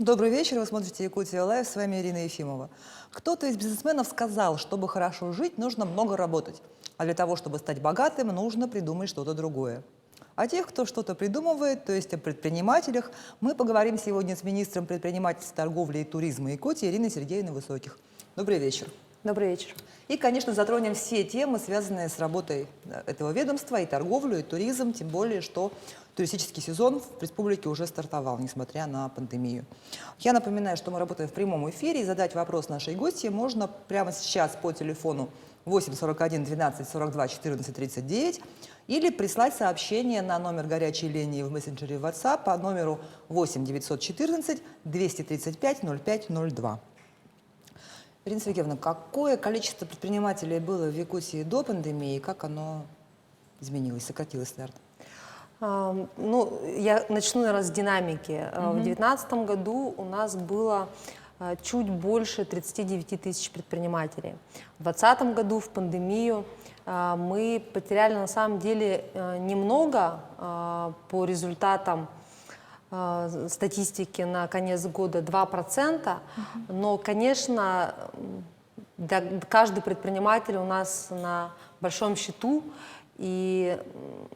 Добрый вечер, вы смотрите Якутия Лайв, с вами Ирина Ефимова. Кто-то из бизнесменов сказал, чтобы хорошо жить, нужно много работать, а для того, чтобы стать богатым, нужно придумать что-то другое. О тех, кто что-то придумывает, то есть о предпринимателях, мы поговорим сегодня с министром предпринимательства, торговли и туризма Якутии Ириной Сергеевной Высоких. Добрый вечер. Добрый вечер. И, конечно, затронем все темы, связанные с работой этого ведомства, и торговлю, и туризм, тем более, что туристический сезон в республике уже стартовал, несмотря на пандемию. Я напоминаю, что мы работаем в прямом эфире, и задать вопрос нашей гости можно прямо сейчас по телефону 8 41 12 42 14 39 или прислать сообщение на номер горячей линии в мессенджере WhatsApp по номеру 8 914 235 0502. Ирина Сергеевна, какое количество предпринимателей было в Якутии до пандемии и как оно изменилось, сократилось, наверное? Я начну, наверное, с динамики. В 2019 году у нас было чуть больше 39 тысяч предпринимателей. В 2020 году в пандемию мы потеряли на самом деле немного по результатам статистики на конец года 2%, но, конечно, каждый предприниматель у нас на большом счету, и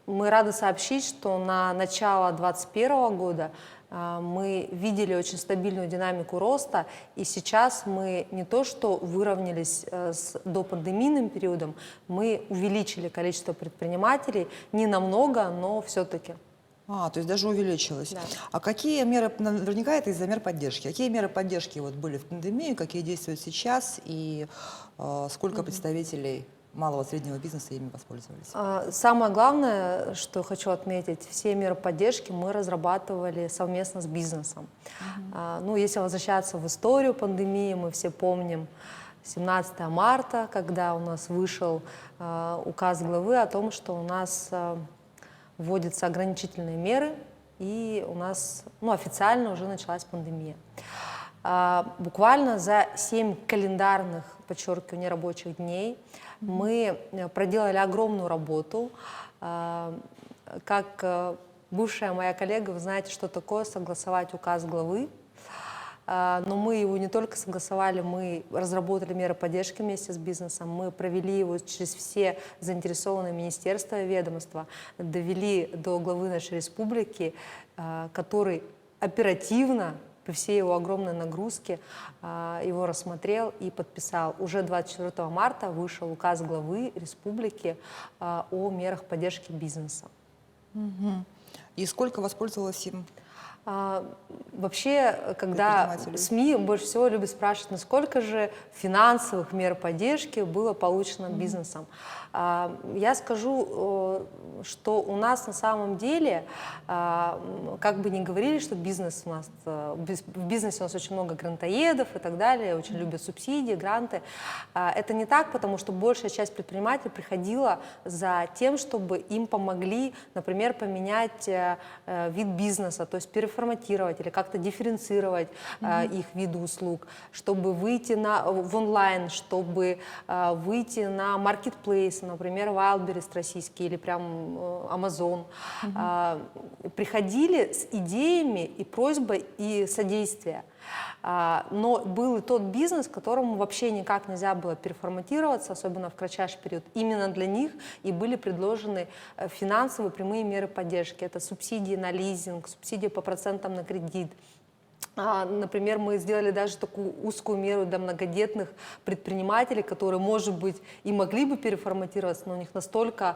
мы рады сообщить, что на начало 2021 года мы видели очень стабильную динамику роста, и сейчас мы не то что выровнялись с допандемийным периодом, мы увеличили количество предпринимателей, не намного, но все-таки. То есть даже увеличилось. Да. А какие меры, наверняка это из-за мер поддержки, какие меры поддержки были в пандемию, какие действуют сейчас, и сколько представителей малого и среднего бизнеса ими воспользовались? Самое главное, что хочу отметить, все меры поддержки мы разрабатывали совместно с бизнесом. Если возвращаться в историю пандемии, мы все помним 17 марта, когда у нас вышел указ главы о том, что у нас вводятся ограничительные меры, и у нас официально уже началась пандемия. Буквально за 7 календарных, подчеркиваю, нерабочих дней мы проделали огромную работу. Как бывшая моя коллега, вы знаете, что такое согласовать указ главы. Но мы его не только согласовали, мы разработали меры поддержки вместе с бизнесом, мы провели его через все заинтересованные министерства и ведомства, довели до главы нашей республики, который оперативно, при всей его огромной нагрузке, его рассмотрел и подписал. Уже 24 марта вышел указ главы республики о мерах поддержки бизнеса. И сколько воспользовалось им? Вообще, когда СМИ больше всего любят спрашивать, насколько же финансовых мер поддержки было получено бизнесом. Я скажу, что у нас на самом деле, как бы ни говорили, что бизнес у нас, в бизнесе у нас очень много грантоедов и так далее, очень любят субсидии, гранты. Это не так, потому что большая часть предпринимателей приходила за тем, чтобы им помогли, например, поменять вид бизнеса, то есть переформатировать или как-то дифференцировать их виды услуг, чтобы выйти в онлайн, чтобы выйти на маркетплейс, например, Wildberries российский или прям Amazon. Приходили с идеями и просьбой и содействия. Но был и тот бизнес, которому вообще никак нельзя было переформатироваться, особенно в кратчайший период. Именно для них и были предложены финансовые прямые меры поддержки. Это субсидии на лизинг, субсидии по процентам на кредит. Например, мы сделали даже такую узкую меру для многодетных предпринимателей, которые, может быть, и могли бы переформатироваться, но у них настолько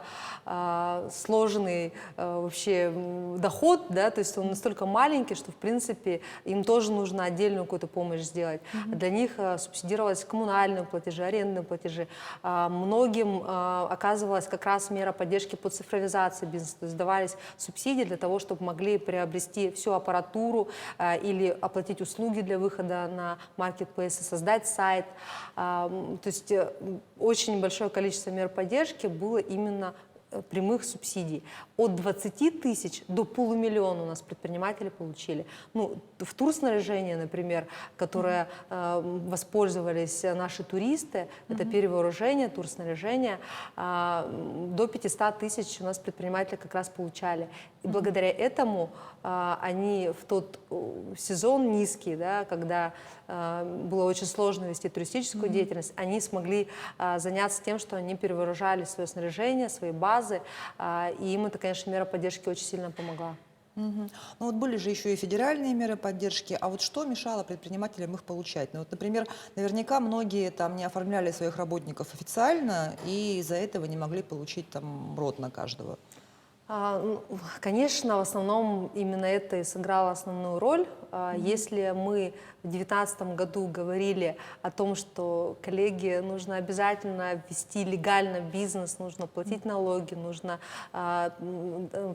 сложный вообще доход, да, то есть он настолько маленький, что, в принципе, им тоже нужно отдельную какую-то помощь сделать. Для них субсидировались коммунальные платежи, арендные платежи. Многим оказывалась как раз мера поддержки по цифровизации бизнеса, то есть давались субсидии для того, чтобы могли приобрести всю аппаратуру или оплатить услуги для выхода на маркетплейсы, создать сайт. То есть очень большое количество мер поддержки было именно прямых субсидий. От 20 тысяч до полумиллиона у нас предприниматели получили. Ну, в турснаряжение, например, которое воспользовались наши туристы, это перевооружение, турснаряжение, до 500 тысяч у нас предприниматели как раз получали. И благодаря этому они в тот сезон низкий, да, когда было очень сложно вести туристическую деятельность, они смогли заняться тем, что они перевооружали свое снаряжение, свои базы, и им это, конечно, мера поддержки очень сильно помогла. Ну вот были же еще и федеральные меры поддержки, а вот что мешало предпринимателям их получать? Ну вот, например, наверняка многие там не оформляли своих работников официально и из-за этого не могли получить там рот на каждого. Конечно, в основном именно это и сыграло основную роль. Если мы в 2019 году говорили о том, что, коллеги, нужно обязательно вести легально бизнес, нужно платить налоги, нужно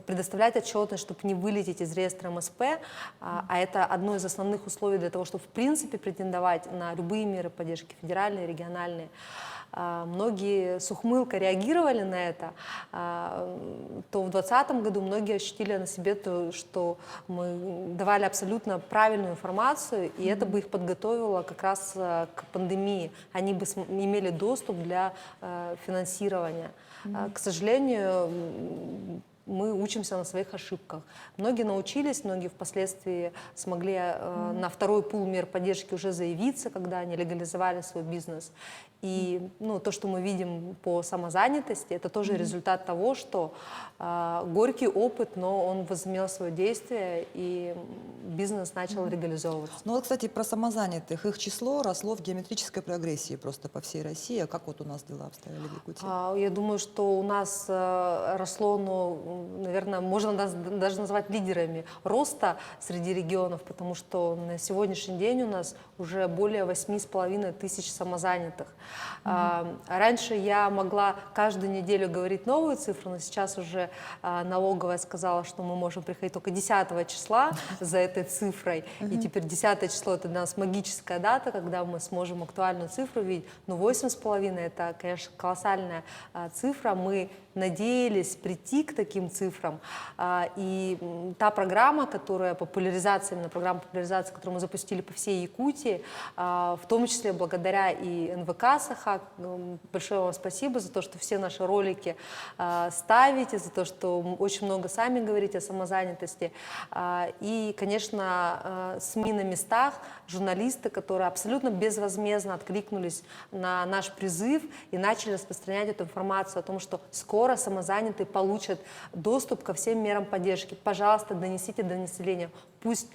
предоставлять отчетность, чтобы не вылететь из реестра МСП, а это одно из основных условий для того, чтобы в принципе претендовать на любые меры поддержки, федеральные, региональные. Многие с ухмылкой реагировали на это, то в 2020 году многие ощутили на себе то, что мы давали абсолютно правильную информацию, и это бы их подготовило как раз к пандемии. Они бы имели доступ для финансирования. К сожалению, мы учимся на своих ошибках. Многие научились, многие впоследствии смогли на второй пул мер поддержки уже заявиться, когда они легализовали свой бизнес. И то, что мы видим по самозанятости, это тоже результат того, что горький опыт, но он возымел свое действие, и бизнес начал легализовываться. Ну вот, кстати, про самозанятых. Их число росло в геометрической прогрессии просто по всей России. А как вот у нас дела обстояли в Якутии? Я думаю, что у нас росло, наверное, можно нас даже назвать лидерами роста среди регионов, потому что на сегодняшний день у нас уже более 8,5 тысяч самозанятых. Раньше я могла каждую неделю говорить новую цифру, но сейчас уже налоговая сказала, что мы можем приходить только 10 числа за этой цифрой. И теперь 10 число — это для нас магическая дата, когда мы сможем актуальную цифру видеть. Но 8,5 — это, конечно, колоссальная цифра. Мы надеялись прийти к таким цифрам. И та программа, которая именно программа популяризации, которую мы запустили по всей Якутии, в том числе благодаря и НВК «Сахак», большое вам спасибо за то, что все наши ролики ставите, за то, что очень много сами говорите о самозанятости. И, конечно, СМИ на местах, журналисты, которые абсолютно безвозмездно откликнулись на наш призыв и начали распространять эту информацию о том, что скоро самозанятые получат доступ ко всем мерам поддержки. Пожалуйста, донесите до населения. Пусть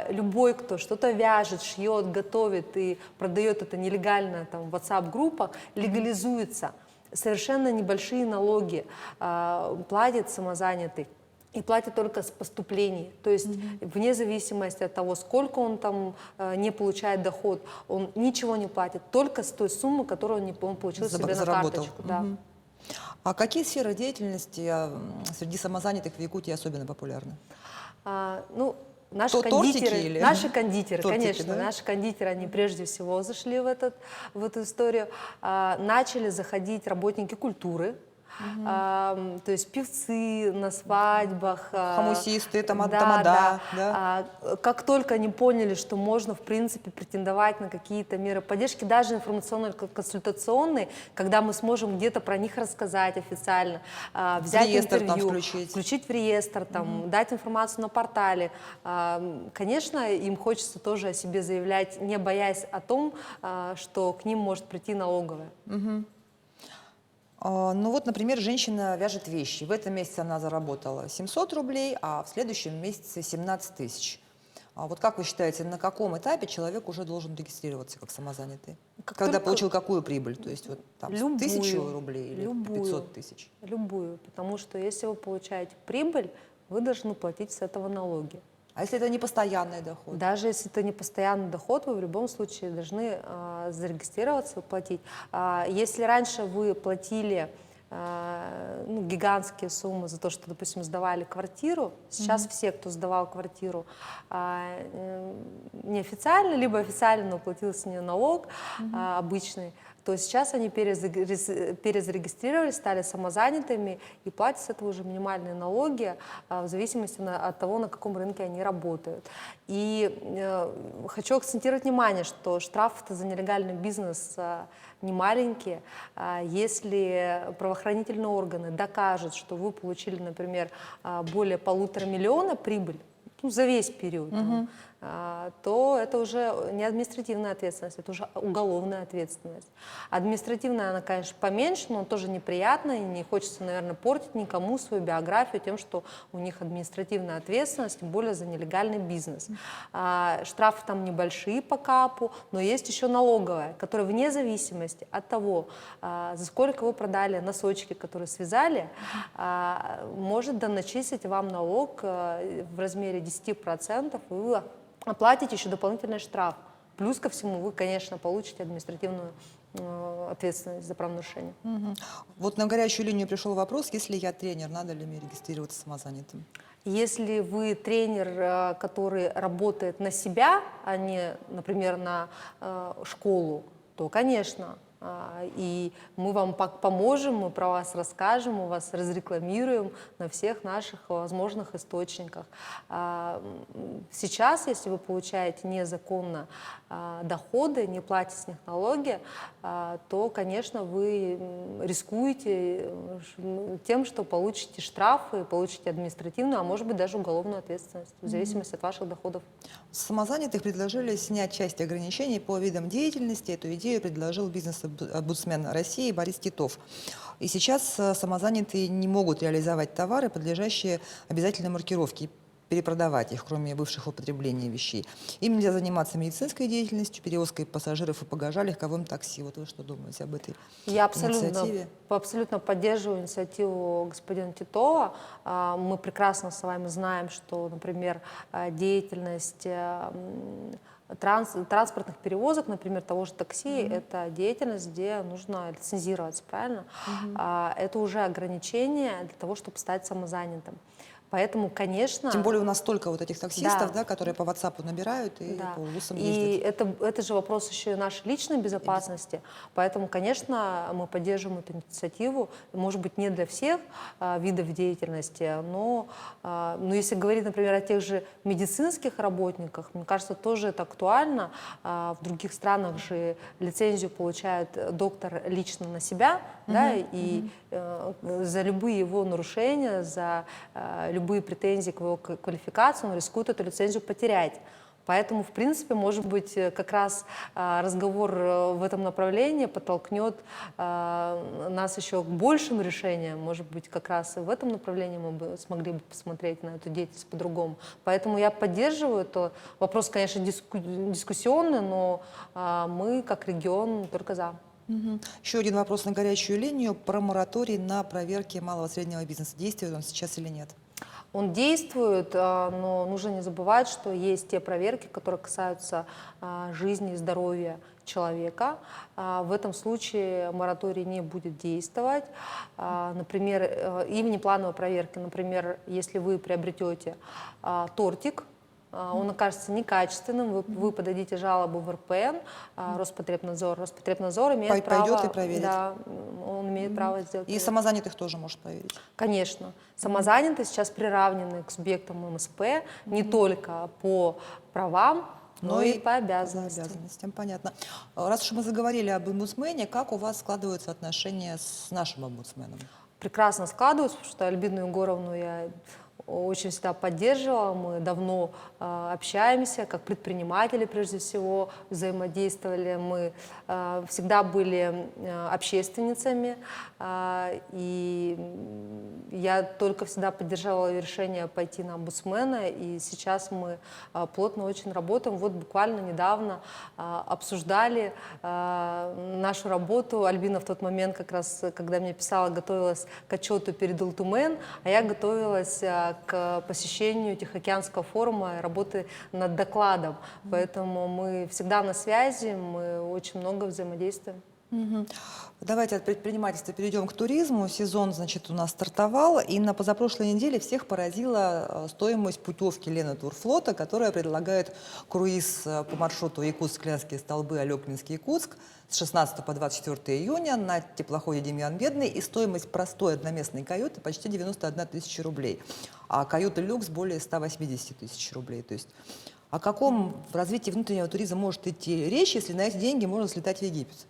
любой, кто что-то вяжет, шьет, готовит и продает это нелегально там, в WhatsApp-группах, легализуется. Совершенно небольшие налоги платит самозанятый. И платит только с поступлений. То есть вне зависимости от того, сколько он там не получает доход, он ничего не платит, только с той суммы, которую он получил себе на карточку. Да. А какие сферы деятельности среди самозанятых в Якутии особенно популярны? Наши кондитеры, Тортики, конечно, да? наши кондитеры, они прежде всего зашли в эту историю. Начали заходить работники культуры, то есть певцы на свадьбах. Хомусисты, тамада. Да. Как только они поняли, что можно, в принципе, претендовать на какие-то меры поддержки, даже информационно-консультационные, когда мы сможем где-то про них рассказать официально, взять реестр интервью, там включить в реестр, дать информацию на портале. Конечно, им хочется тоже о себе заявлять, не боясь о том, что к ним может прийти налоговая. Ну вот, например, женщина вяжет вещи. В этом месяце она заработала 700 рублей, а в следующем месяце 17 тысяч. Вот как вы считаете, на каком этапе человек уже должен регистрироваться как самозанятый? Когда получил какую прибыль? То есть вот там 1000 рублей или 500 тысяч? Любую, потому что если вы получаете прибыль, вы должны платить с этого налоги. А если это не постоянный доход? Даже если это не постоянный доход, вы в любом случае должны зарегистрироваться и платить. Если раньше вы платили гигантские суммы за то, что, допустим, сдавали квартиру, сейчас все, кто сдавал квартиру неофициально, либо официально, но платил с нее налог обычный, то сейчас они перезарегистрировались, стали самозанятыми и платят с этого уже минимальные налоги в зависимости от того, на каком рынке они работают. И хочу акцентировать внимание, что штрафы за нелегальный бизнес не маленькие. Если правоохранительные органы докажут, что вы получили, например, более 1,5 миллиона прибыль, ну, за весь период, то это уже не административная ответственность, это уже уголовная ответственность. Административная, она, конечно, поменьше, но тоже неприятно, и не хочется, наверное, портить никому свою биографию тем, что у них административная ответственность, тем более за нелегальный бизнес. Штрафы там небольшие по КАПу, но есть еще налоговая, которая вне зависимости от того, за сколько вы продали носочки, которые связали, может доначислить вам налог в размере 10%, и вы оплатите еще дополнительный штраф. Плюс ко всему вы, конечно, получите административную ответственность за правонарушение. Вот на горячую линию пришел вопрос, если я тренер, надо ли мне регистрироваться самозанятым? Если вы тренер, который работает на себя, а не, например, на школу, то, конечно, и мы вам поможем, мы про вас расскажем, мы вас разрекламируем на всех наших возможных источниках. Сейчас, если вы получаете незаконно доходы, не платите с них налоги, то, конечно, вы рискуете тем, что получите штрафы, получите административную, а может быть даже уголовную ответственность, в зависимости от ваших доходов. Самозанятых предложили снять часть ограничений по видам деятельности. Эту идею предложил бизнес-омбудсмен России Борис Титов. И сейчас самозанятые не могут реализовать товары, подлежащие обязательной маркировке, перепродавать их, кроме бывших в употреблении вещей. Им нельзя заниматься медицинской деятельностью, перевозкой пассажиров и багажа, легковым такси. Вот вы что думаете об этой инициативе? Абсолютно поддерживаю инициативу господина Титова. Мы прекрасно с вами знаем, что, например, деятельность транспортных перевозок, например, того же такси, это деятельность, где нужно лицензироваться, правильно? Это уже ограничение для того, чтобы стать самозанятым. Поэтому, конечно... Тем более у нас столько вот этих таксистов, да, которые по WhatsApp набирают и по улицам ездят. И это же вопрос еще и нашей личной безопасности. Поэтому, конечно, мы поддерживаем эту инициативу. Может быть, не для всех видов деятельности, но если говорить, например, о тех же медицинских работниках, мне кажется, тоже это актуально. В других странах же лицензию получает доктор лично на себя, да, и за любые его нарушения, за любые претензии к его квалификации, он рискует эту лицензию потерять. Поэтому, в принципе, может быть, как раз разговор в этом направлении подтолкнет нас еще к большим решениям. Может быть, как раз и в этом направлении мы бы смогли бы посмотреть на эту деятельность по-другому. Поэтому я поддерживаю это. Вопрос, конечно, дискуссионный, но мы, как регион, только за. Еще один вопрос на горячую линию про мораторий на проверки малого и среднего бизнеса. Действует он сейчас или нет? Он действует, но нужно не забывать, что есть те проверки, которые касаются жизни и здоровья человека. В этом случае мораторий не будет действовать. Например, и внеплановые проверки. Например, если вы приобретете тортик, он окажется некачественным, вы подадите жалобу в РПН, Роспотребнадзор. Роспотребнадзор имеет право... Пойдет и проверит. Да, он имеет право сделать. И самозанятых тоже может проверить. Конечно. Самозанятые сейчас приравнены к субъектам МСП не только по правам, но и по обязанностям. Понятно. Раз уж мы заговорили об омбудсмене, как у вас складываются отношения с нашим омбудсменом? Прекрасно складываются, потому что Альбину Егоровну я очень всегда поддерживала, мы давно общаемся, как предприниматели прежде всего взаимодействовали, мы всегда были общественницами, и я только всегда поддерживала решение пойти на омбудсмена, и сейчас мы плотно очень работаем. Вот буквально недавно обсуждали нашу работу. Альбина в тот момент, как раз, когда мне писала, готовилась к отчету перед Ултумен, а я готовилась к посещению Тихоокеанского форума и работы над докладом. Поэтому мы всегда на связи, мы очень много взаимодействуем. Давайте от предпринимательства перейдем к туризму. Сезон, значит, у нас стартовал, и на позапрошлой неделе всех поразила стоимость путевки Лены Турфлота, которая предлагает круиз по маршруту Якутск-Клянские столбы, Алекминский, Якутск с 16 по 24 июня на теплоходе Демьян Бедный, и стоимость простой одноместной каюты почти 91 тысяча рублей, а каюта люкс более 180 тысяч рублей. То есть о каком развитии внутреннего туризма может идти речь, если на эти деньги можно слетать в Египет?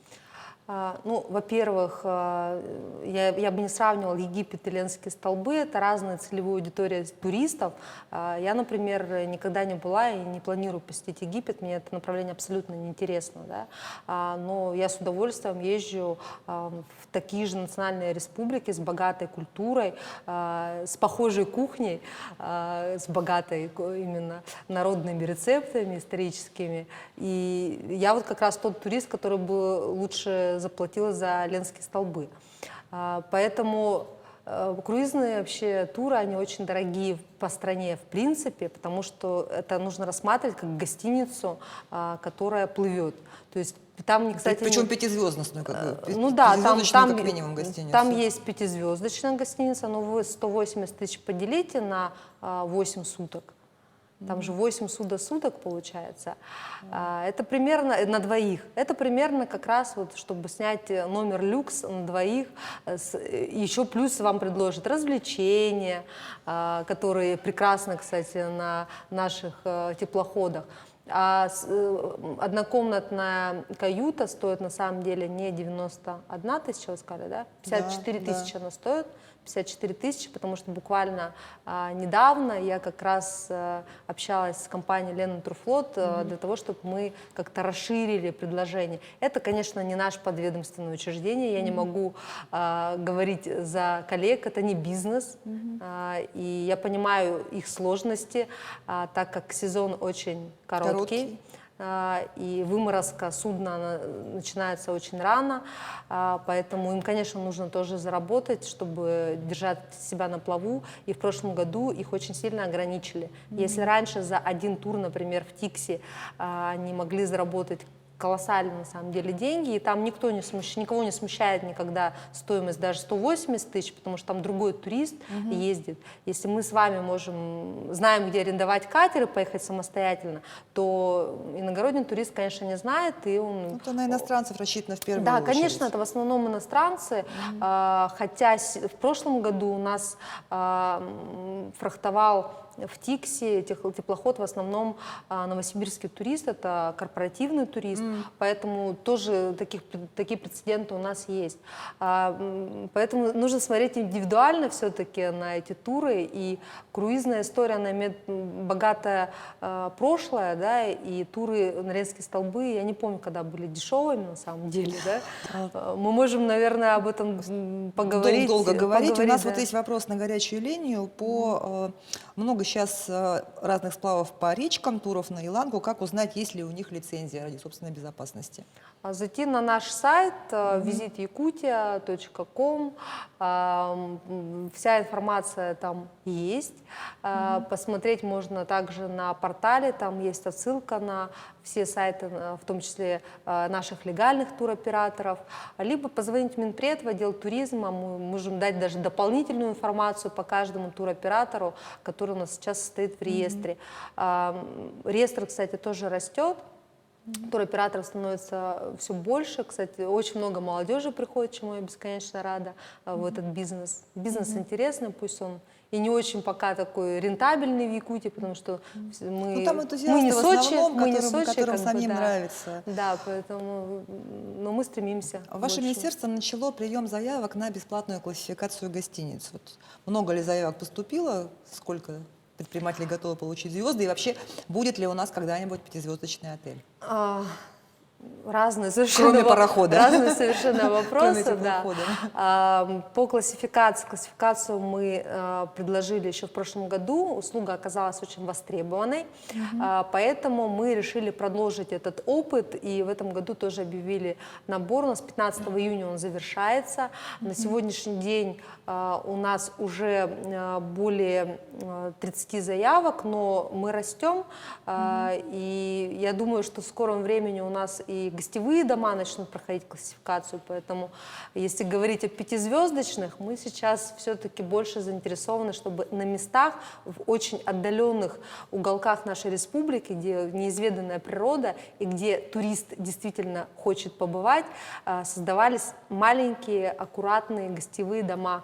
Ну, во-первых, я бы не сравнивала Египет и Ленские столбы, это разная целевая аудитория туристов. Я, например, никогда не была и не планирую посетить Египет, мне это направление абсолютно неинтересно, да? Но я с удовольствием езжу в такие же национальные республики с богатой культурой, с похожей кухней, с богатой именно народными рецептами историческими. И я вот как раз тот турист, который бы лучше заплатила за Ленские столбы. Поэтому круизные вообще туры, они очень дорогие по стране в принципе, потому что это нужно рассматривать как гостиницу, которая плывет. То есть там, кстати, причем пятизвездочную, как бы, ну да, там как минимум гостиницу. Там есть пятизвездочная гостиница, но вы 180 тысяч поделите на 8 суток. Там же 8 суток получается. Это примерно на двоих. Это примерно как раз вот, чтобы снять номер люкс на двоих. Еще плюс вам предложат развлечения, которые прекрасны, кстати, на наших теплоходах. А однокомнатная каюта стоит на самом деле не 91 тысяча, вы сказали, да? 54 тысячи она стоит. 54 тысячи, потому что буквально недавно я как раз общалась с компанией Лена Турфлот для того, чтобы мы как-то расширили предложение. Это, конечно, не наше подведомственное учреждение, я не могу говорить за коллег, это не бизнес, и я понимаю их сложности, так как сезон очень короткий. И выморозка судна начинается очень рано, поэтому им, конечно, нужно тоже заработать, чтобы держать себя на плаву, и в прошлом году их очень сильно ограничили. Если раньше за один тур, например, в Тикси они могли заработать колоссальные, на самом деле, деньги, и там никого не смущает никогда стоимость даже 180 тысяч, потому что там другой турист ездит. Если мы с вами знаем, где арендовать катер и поехать самостоятельно, то иногородний турист, конечно, не знает, и он... Это на иностранцев рассчитано в первую Да, очередь. конечно, это в основном иностранцы, хотя в прошлом году у нас фрахтовал в Тикси теплоход в основном новосибирский турист, это корпоративный турист, поэтому тоже такие прецеденты у нас есть. Поэтому нужно смотреть индивидуально все-таки на эти туры, и круизная история, она имеет богатое прошлое, да, и туры на Ленские столбы, я не помню, когда были дешевыми на самом деле, да. Мы можем, наверное, об этом поговорить. Долго говорить. У нас да. вот есть вопрос на горячую линию по много сейчас разных сплавов по речкам, туров на Илангу. Как узнать, есть ли у них лицензия ради собственной безопасности? Зайти на наш сайт visityakutia.com, вся информация там есть. Посмотреть можно также на портале, там есть отсылка на все сайты, в том числе наших легальных туроператоров. Либо позвонить в Минпред, в отдел туризма, мы можем дать даже дополнительную информацию по каждому туроператору, который у нас сейчас состоит в реестре. Реестр, кстати, тоже растет. Туроператоров становится все больше. Кстати, очень много молодежи приходит, чему я бесконечно рада, в этот бизнес. Бизнес интересный, пусть он и не очень пока такой рентабельный в Якутии, потому что мы не Сочи, которым самим нравится. Да, поэтому, но мы стремимся. Ваше министерство начало прием заявок на бесплатную классификацию гостиниц. Вот много ли заявок поступило? Сколько предприниматели готовы получить звезды? И вообще, будет ли у нас когда-нибудь пятизвездочный отель? Разные совершенно, Кроме парохода. Разные совершенно вопросы. Да. По классификацию мы предложили еще в прошлом году. Услуга оказалась очень востребованной, поэтому мы решили продолжить этот опыт, и в этом году тоже объявили набор. У нас 15 июня он завершается. На сегодняшний день у нас уже более 30 заявок, но мы растем, и я думаю, что в скором времени у нас и гостевые дома начнут проходить классификацию, поэтому если говорить о пятизвездочных, мы сейчас все-таки больше заинтересованы, чтобы на местах, в очень отдаленных уголках нашей республики, где неизведанная природа и где турист действительно хочет побывать, создавались маленькие, аккуратные гостевые дома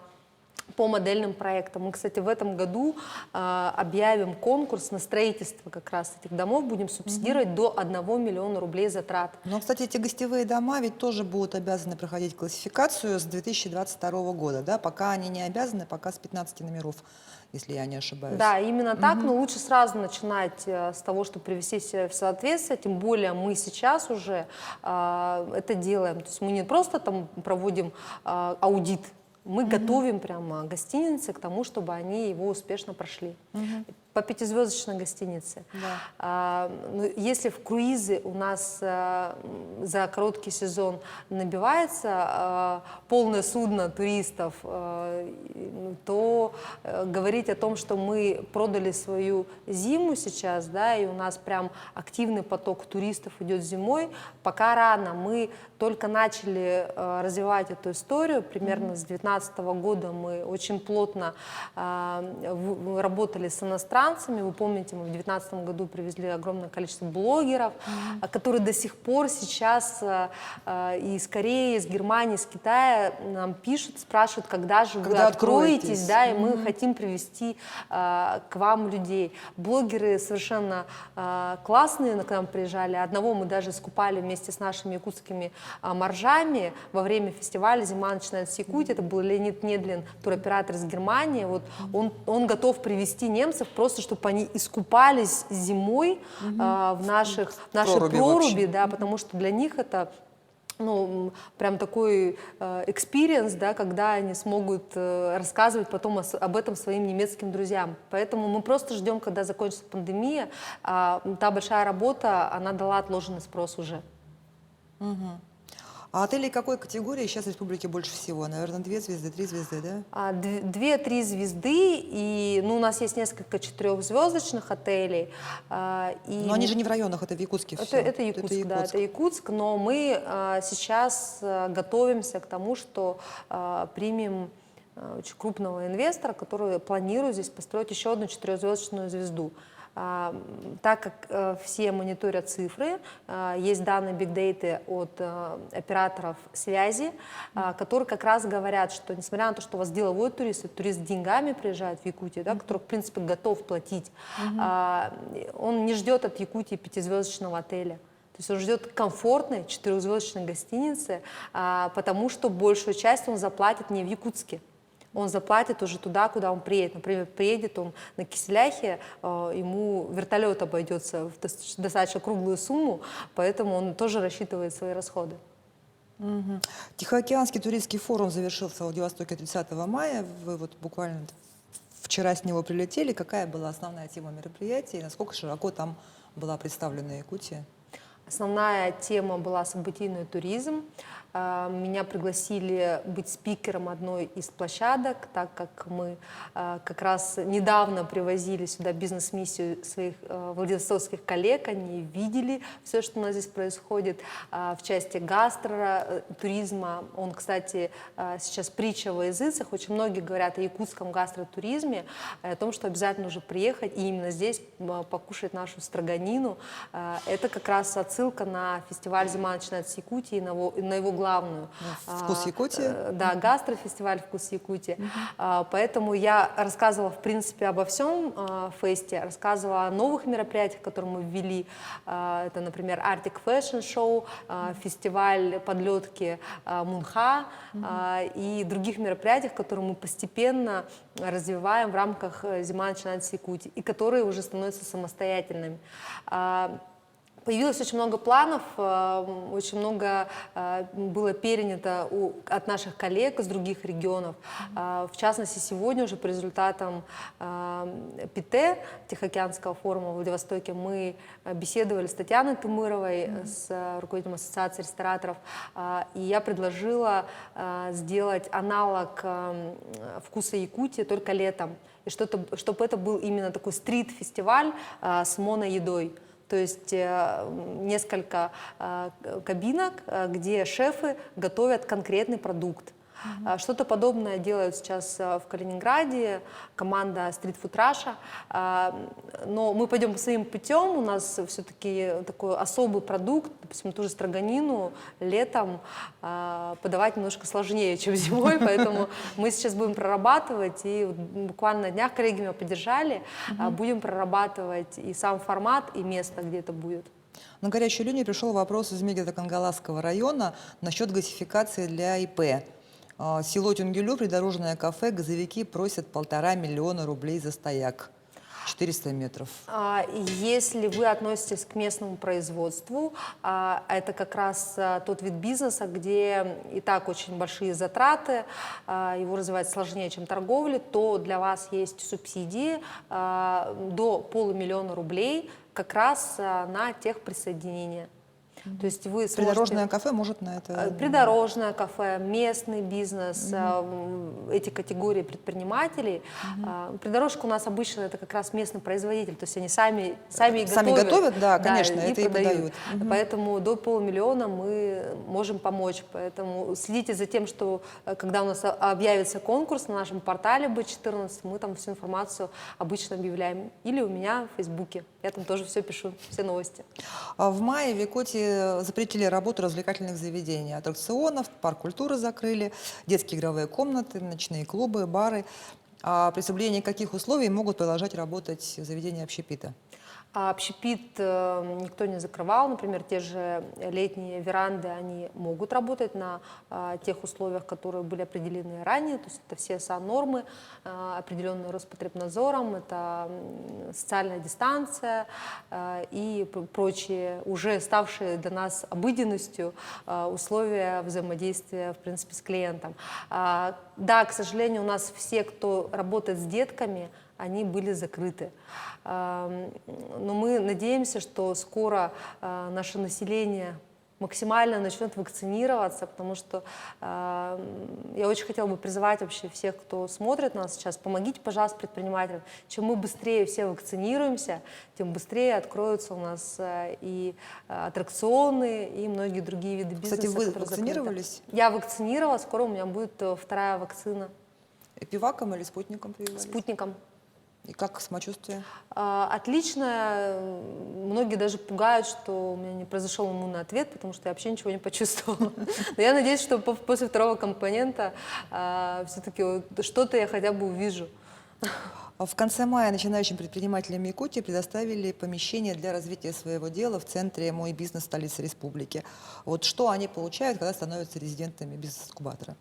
по модельным проектам. Мы, кстати, в этом году объявим конкурс на строительство как раз этих домов, будем субсидировать до 1 миллиона рублей затрат. Но, кстати, эти гостевые дома ведь тоже будут обязаны проходить классификацию с 2022 года, да? Пока они не обязаны, пока с 15 номеров, если я не ошибаюсь. Да, именно так, но лучше сразу начинать с того, чтобы привести себя в соответствие, тем более мы сейчас уже это делаем. То есть мы не просто там проводим аудит, мы готовим прямо гостиницы к тому, чтобы они его успешно прошли. По пятизвездочной гостинице. Если в круизы у нас за короткий сезон набивается полное судно туристов, то говорить о том, что мы продали свою зиму сейчас, да, и у нас прям активный поток туристов идет зимой, пока рано. Мы только начали развивать эту историю. Примерно с 2019 года мы очень плотно работали с иностранцами. Вы помните, мы в 2019 году привезли огромное количество блогеров, которые до сих пор сейчас и из Кореи, из Германии, из Китая нам пишут, спрашивают, когда же вы откроетесь, да, и мы хотим привести к вам людей. Блогеры совершенно классные к нам приезжали. Одного мы даже скупали вместе с нашими якутскими моржами во время фестиваля «Зима начинается с Якутии». Это был Леонид Недлин, туроператор из Германии. Вот он готов привести немцев просто, чтобы они искупались зимой в нашей проруби, да, потому что для них это прям такой экспириенс, да, когда они смогут рассказывать потом об этом своим немецким друзьям. Поэтому мы просто ждем, когда закончится пандемия. Та большая работа, она дала отложенный спрос уже. А отелей какой категории сейчас в республике больше всего? Наверное, 2 звезды, 3 звезды, да? 2-3 звезды, и у нас есть несколько 4-звездочных отелей. Но они же не в районах, это в Якутске все. Это Якутск, да, это Якутск, но мы сейчас готовимся к тому, что примем очень крупного инвестора, который планирует здесь построить еще одну 4-звездочную звезду. Так как все мониторят цифры, есть данные Big Data от операторов связи, которые как раз говорят, что несмотря на то, что у вас деловой турист с деньгами приезжает в Якутию, да, который в принципе готов платить, он не ждет от Якутии 5-звездочного отеля. То есть он ждет комфортной 4-звездочной гостиницы, потому что большую часть он заплатит не в Якутске. Он заплатит уже туда, куда он приедет. Например, приедет он на Киселяхе, ему вертолет обойдется в достаточно круглую сумму, поэтому он тоже рассчитывает свои расходы. Тихоокеанский туристский форум завершился в Владивостоке 30 мая. Вы вот буквально вчера с него прилетели. Какая была основная тема мероприятия и насколько широко там была представлена Якутия? Основная тема была событийный туризм. Меня пригласили быть спикером одной из площадок, так как мы как раз недавно привозили сюда бизнес-миссию своих владивостокских коллег, они видели все, что у нас здесь происходит в части гастротуризма. Он, кстати, сейчас притча во языцах. Очень многие говорят о якутском гастротуризме, о том, что обязательно нужно приехать и именно здесь покушать нашу строганину. Это как раз отсылка на фестиваль «Зима начинается с Якутии» и на его главную. «Вкус Якутии». Да, гастрофестиваль «Вкус Якутии». Поэтому я рассказывала, в принципе, обо всем фесте, рассказывала о новых мероприятиях, которые мы ввели. Это, например, Arctic Fashion Show, фестиваль подлетки Мунха и других мероприятиях, которые мы постепенно развиваем в рамках «Зима начинается с Якутии» и которые уже становятся самостоятельными. Появилось очень много планов, очень много было перенято от наших коллег из других регионов. В частности, сегодня уже по результатам ПИТЭ, Тихоокеанского форума в Владивостоке, мы беседовали с Татьяной Тумыровой, с руководителем Ассоциации рестораторов, и я предложила сделать аналог «Вкуса Якутии» только летом, и чтобы это был именно такой стрит-фестиваль с моноедой. То есть несколько кабинок, где шефы готовят конкретный продукт. Что-то подобное делают сейчас в Калининграде, команда Street Food Russia. Но мы пойдем по своим путем, у нас все-таки такой особый продукт, допустим, ту же строганину летом подавать немножко сложнее, чем зимой, поэтому мы сейчас будем прорабатывать, и буквально на днях коллеги меня поддержали, будем прорабатывать и сам формат, и место, где это будет. На горячую линию пришел вопрос из Мегита-Кангаласского района насчет газификации для ИП. Село Тюнгелю, придорожное кафе, газовики просят 1,5 миллиона рублей за стояк. 400 метров. Если вы относитесь к местному производству, это как раз тот вид бизнеса, где и так очень большие затраты, его развивать сложнее, чем торговля, то для вас есть субсидии до 500 000 рублей как раз на техприсоединение. То есть вы сможете... Придорожное кафе может на это... Придорожное кафе, местный бизнес, эти категории предпринимателей. Придорожка у нас обычно это как раз местный производитель, то есть они сами и готовят. Сами готовят, да, конечно, это и подают. Поэтому до 500 000 мы можем помочь. Поэтому следите за тем, что когда у нас объявится конкурс на нашем портале B14, мы там всю информацию обычно объявляем. Или у меня в Фейсбуке. Я там тоже все пишу, все новости. В мае в Якутии запретили работу развлекательных заведений, аттракционов, парк культуры закрыли, детские игровые комнаты, ночные клубы, бары. А при соблюдении каких условий могут продолжать работать заведения общепита? Общепит никто не закрывал, например, те же летние веранды, они могут работать на тех условиях, которые были определены ранее, то есть это все САН-нормы, определенные Роспотребнадзором, это социальная дистанция и прочие, уже ставшие для нас обыденностью условия взаимодействия, в принципе, с клиентом. Да, к сожалению, у нас все, кто работает с детками, они были закрыты. Но мы надеемся, что скоро наше население максимально начнет вакцинироваться, потому что я очень хотела бы призывать вообще всех, кто смотрит нас сейчас, помогите, пожалуйста, предпринимателям. Чем мы быстрее все вакцинируемся, тем быстрее откроются у нас и аттракционы, и многие другие виды бизнеса. Кстати, вы вакцинировались? Закрыты. Я вакцинировалась, скоро у меня будет 2-я вакцина. Эпиваком или спутником прививались? Спутником. И как самочувствие? Отлично. Многие даже пугают, что у меня не произошел иммунный ответ, потому что я вообще ничего не почувствовала. Но я надеюсь, что после 2-го компонента все-таки что-то я хотя бы увижу. В конце мая начинающим предпринимателям Якутии предоставили помещение для развития своего дела в центре «Мой бизнес» столицы республики. Вот что они получают, когда становятся резидентами бизнес-инкубатора?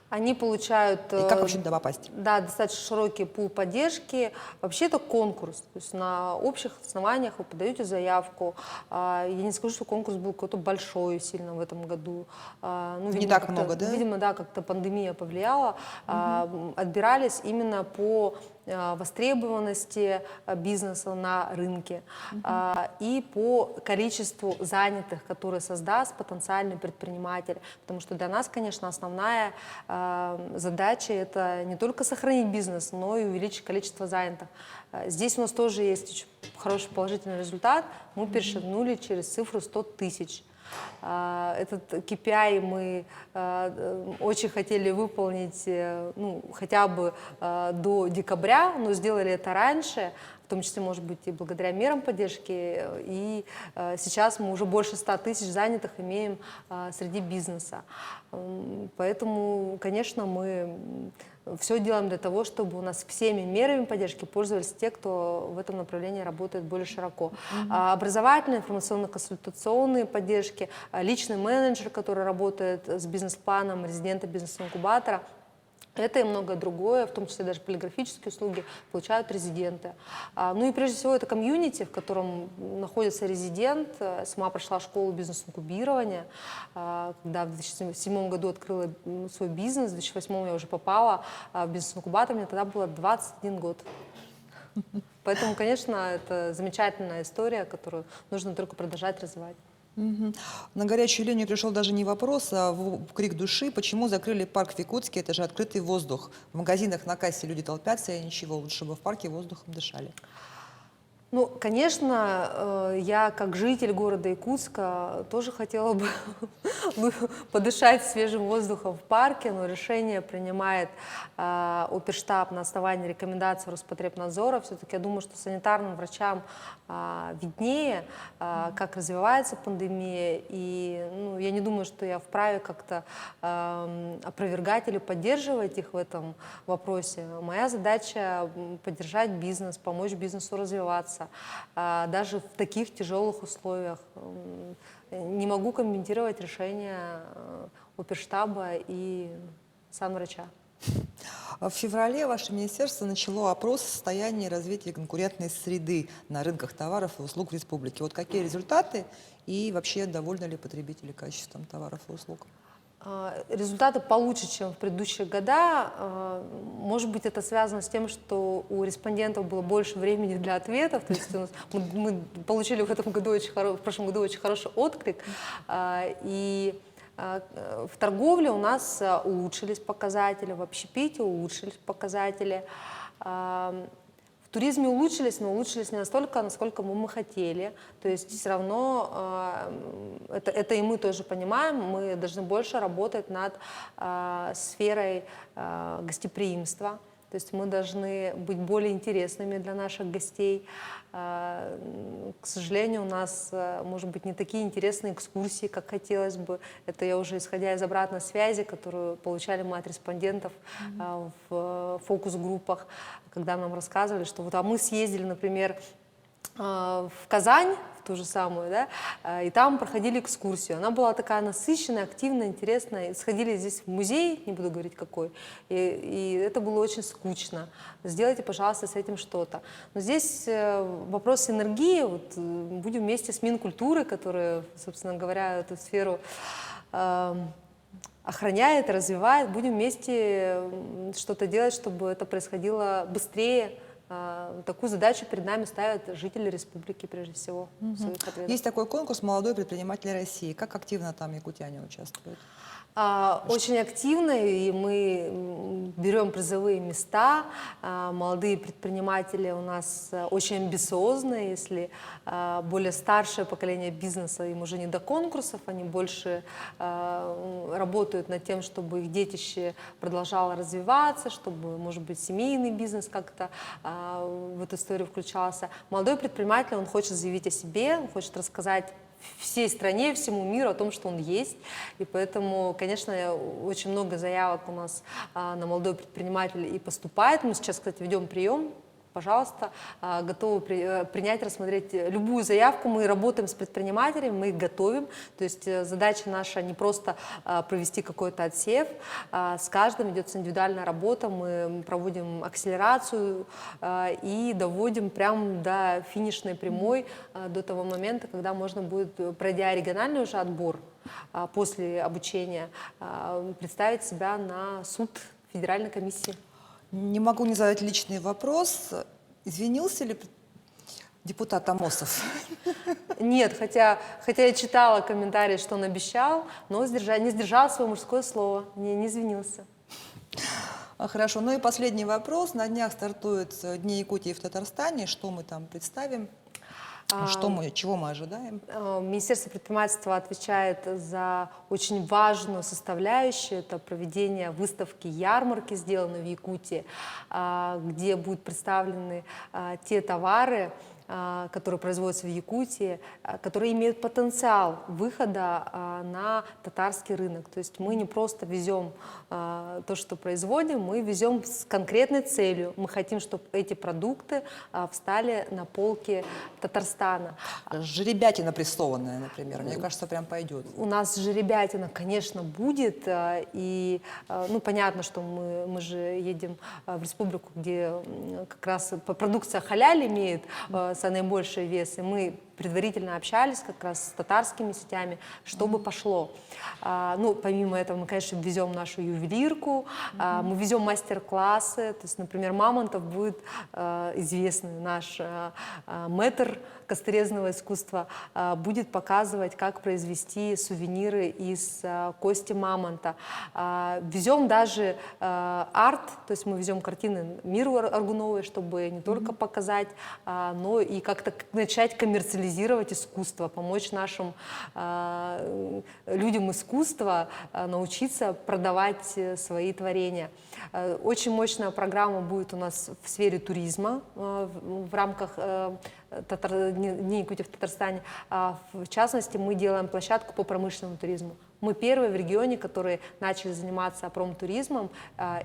Они получают... И как вообще туда попасть? Да, достаточно широкий пул поддержки. Вообще это конкурс. То есть на общих основаниях вы подаете заявку. Я не скажу, что конкурс был какой-то большой сильно в этом году. Ну, не так много, да? Видимо, да, как-то пандемия повлияла. Отбирались именно по востребованности бизнеса на рынке и по количеству занятых, которые создаст потенциальный предприниматель. Потому что для нас, конечно, основная задача — это не только сохранить бизнес, но и увеличить количество занятых. Здесь у нас тоже есть очень хороший положительный результат. Мы перешагнули через цифру 100 000. Этот KPI мы очень хотели выполнить ну, хотя бы до декабря, но сделали это раньше, в том числе, может быть, и благодаря мерам поддержки. И сейчас мы уже больше 100 000 занятых имеем среди бизнеса. Поэтому, конечно, мы все делаем для того, чтобы у нас всеми мерами поддержки пользовались те, кто в этом направлении работает более широко. Образовательные, информационно-консультационные поддержки, личный менеджер, который работает с бизнес-планом резидента бизнес-инкубатора. Это и многое другое, в том числе даже полиграфические услуги, получают резиденты. Ну и прежде всего это комьюнити, в котором находится резидент. Сама прошла школу бизнес-инкубирования, когда в 2007 году открыла свой бизнес, в 2008 я уже попала в бизнес-инкубатор, мне тогда было 21 год. Поэтому, конечно, это замечательная история, которую нужно только продолжать развивать. На горячую линию пришел даже не вопрос, а крик души. Почему закрыли парк в Якутске? Это же открытый воздух. В магазинах на кассе люди толпятся, и ничего, лучше бы в парке воздухом дышали. Ну, конечно, я как житель города Якутска тоже хотела бы подышать свежим воздухом в парке, но решение принимает оперштаб на основании рекомендаций Роспотребнадзора. Все-таки я думаю, что санитарным врачам виднее, как развивается пандемия, и ну, я не думаю, что я вправе как-то опровергать или поддерживать их в этом вопросе. Моя задача поддержать бизнес, помочь бизнесу развиваться, даже в таких тяжелых условиях. Не могу комментировать решения оперштаба и санврача. В феврале ваше министерство начало опрос о состоянии развития конкурентной среды на рынках товаров и услуг в республике. Вот какие результаты и вообще довольны ли потребители качеством товаров и услуг? Результаты получше, чем в предыдущие года. Может быть, это связано с тем, что у респондентов было больше времени для ответов. То есть мы получили в прошлом году очень хороший отклик. И в торговле у нас улучшились показатели, в общепите улучшились показатели. В туризме улучшились, но улучшились не настолько, насколько мы хотели. То есть все равно, это и мы тоже понимаем, мы должны больше работать над сферой гостеприимства. То есть мы должны быть более интересными для наших гостей. К сожалению, у нас, может быть, не такие интересные экскурсии, как хотелось бы. Это я уже исходя из обратной связи, которую получали мы от респондентов в фокус-группах, когда нам рассказывали, что вот мы съездили, например, в Казань, в ту же самую, да, и там проходили экскурсию. Она была такая насыщенная, активная, интересная. Сходили здесь в музей, не буду говорить какой, и это было очень скучно. Сделайте, пожалуйста, с этим что-то. Но здесь вопрос энергии. Вот, будем вместе с Минкультурой, которая, собственно говоря, эту сферу охраняет, развивает, будем вместе что-то делать, чтобы это происходило быстрее. Такую задачу перед нами ставят жители республики, прежде всего. Есть такой конкурс «Молодой предприниматель России». Как активно там якутяне участвуют? Очень активно, и мы берем призовые места. Молодые предприниматели у нас очень амбициозные. Если более старшее поколение бизнеса, им уже не до конкурсов, они больше работают над тем, чтобы их детище продолжало развиваться, чтобы, может быть, семейный бизнес как-то в эту историю включался. Молодой предприниматель, он хочет заявить о себе, он хочет рассказать всей стране, всему миру о том, что он есть. И поэтому, конечно, очень много заявок у нас на молодой предприниматель и поступает. Мы сейчас, кстати, ведем прием. Пожалуйста, готовы принять, рассмотреть любую заявку. Мы работаем с предпринимателями, мы их готовим. То есть задача наша не просто провести какой-то отсев. С каждым идет индивидуальная работа. Мы проводим акселерацию и доводим прямо до финишной прямой, до того момента, когда можно будет, пройдя региональный уже отбор после обучения, представить себя на суд федеральной комиссии. Не могу не задать личный вопрос. Извинился ли депутат Амосов? Нет, хотя я читала комментарии, что он обещал, но не сдержал свое мужское слово, не извинился. Хорошо. Ну и последний вопрос. На днях стартуют Дни Якутии в Татарстане. Что мы там представим? Чего мы ожидаем? Министерство предпринимательства отвечает за очень важную составляющую. Это проведение выставки ярмарки, сделанной в Якутии, где будут представлены те товары, которые производятся в Якутии, которые имеют потенциал выхода на татарский рынок. То есть мы не просто везем то, что производим, мы везем с конкретной целью. Мы хотим, чтобы эти продукты встали на полки Татарстана. Жеребятина прессованная, например, мне кажется, прям пойдет. У нас жеребятина, конечно, будет. И понятно, что мы же едем в республику, где как раз продукция халяль имеет наибольший вес, и мы предварительно общались как раз с татарскими сетями, чтобы пошло. Ну, помимо этого, мы, конечно, везем нашу ювелирку, мы везем мастер-классы. То есть, например, Мамонтов будет известный наш мэтр косторезного искусства, будет показывать, как произвести сувениры из кости мамонта. Везем даже арт, то есть мы везем картины Миру Аргуновой, чтобы не только показать, но и как-то начать коммерциализировать искусство, помочь нашим людям искусства научиться продавать свои творения. Очень мощная программа будет у нас в сфере туризма в рамках Дней Якутии в Татарстане. В частности, мы делаем площадку по промышленному туризму. Мы первые в регионе, которые начали заниматься промтуризмом,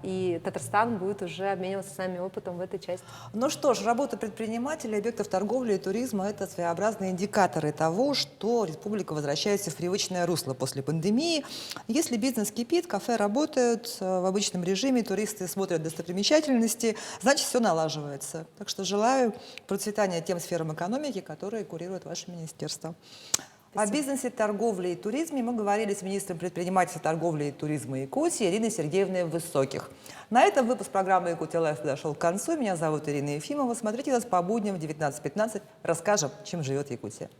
и Татарстан будет уже обмениваться с нами опытом в этой части. Ну что ж, работа предпринимателей, объектов торговли и туризма – это своеобразные индикаторы того, что республика возвращается в привычное русло после пандемии. Если бизнес кипит, кафе работают в обычном режиме, туристы смотрят достопримечательности, значит, все налаживается. Так что желаю процветания тем сферам экономики, которые курирует ваше министерство. О бизнесе, торговле и туризме мы говорили с министром предпринимательства, торговли и туризма Якутии Ириной Сергеевной Высоких. На этом выпуск программы «Якутия Лайф» подошел к концу. Меня зовут Ирина Ефимова. Смотрите нас по будням в 19:15. Расскажем, чем живет Якутия.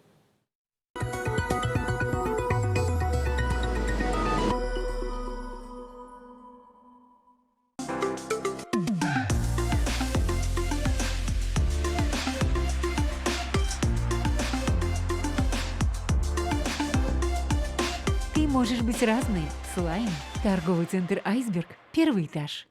Ты можешь быть разной. Слайм. Торговый центр «Айсберг». Первый этаж.